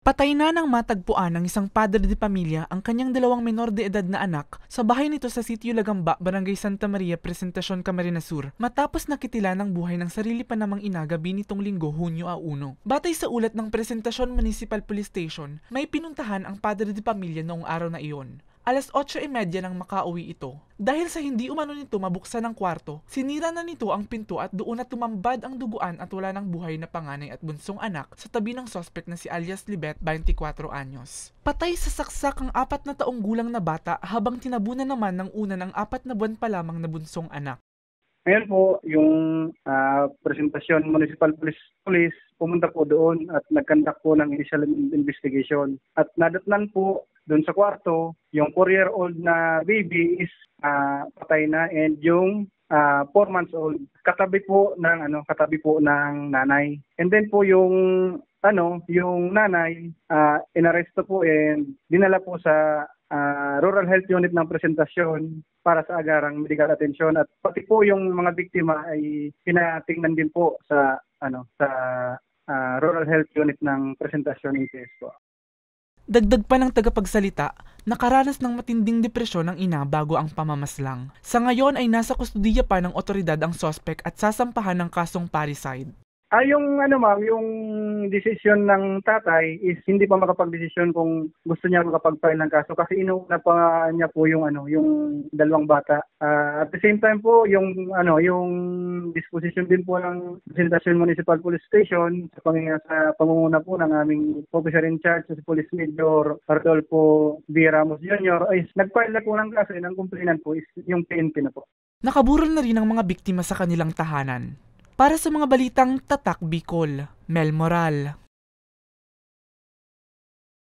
Patay na ng matagpuan ng isang padre de pamilya ang kanyang 2 menor de edad na anak sa bahay nito sa Sitio Lagamba, Barangay Santa Maria, Presentacion, Camarines Sur, matapos nakitila ng buhay ng sarili pa namang ina gabi nitong Linggo, Hunyo 1. Batay sa ulat ng Presentacion Municipal Police Station, may pinuntahan ang padre de pamilya noong araw na iyon. Alas 8:30 nang makauwi ito. Dahil sa hindi umano nito mabuksan ang kwarto, sinira na nito ang pinto at doon na tumambad ang duguan at wala ng buhay na panganay at bunsong anak sa tabi ng suspect na si alias Libet, 24 anyos. Patay sa saksak ang 4 na taong gulang na bata habang tinabunan naman ng una ng 4 na buwan pa lamang na bunsong anak. Ngayon po, yung Presentasyon Municipal Police pumunta po doon at nag-conduct po ng initial investigation. At nadatnan po doon sa kwarto, yung 4-year-old na baby is patay na, and yung 4 months old katabi po ng nanay. And then po yung nanay inaresto po and dinala po sa Rural Health Unit ng Presentasyon para sa agarang medical attention, at pati po yung mga biktima ay pinatingnan din po sa Rural Health Unit ng Presentasyon ATS po. Dagdag pa ng tagapagsalita, nakaranas ng matinding depresyon ng ina bago ang pamamaslang. Sa ngayon ay nasa kustudiya pa ng otoridad ang suspect at sasampahan ng kasong parricide. Yung decision ng tatay is hindi pa makapag-desisyon kung gusto niya makapag-file ng kaso kasi inuuna pa niya po yung 2 bata. At the same time po yung disposition din po ng Presentacion Municipal Police Station sa pangunguna po ng aming officer in charge, si Police Major Rodolfo V. Ramos Jr. ay nag-file na po ng kaso, and ang complainant po is yung PNP na po. Nakaburol na rin ang mga biktima sa kanilang tahanan. Para sa mga balitang Tatak Bicol, Mel Moral.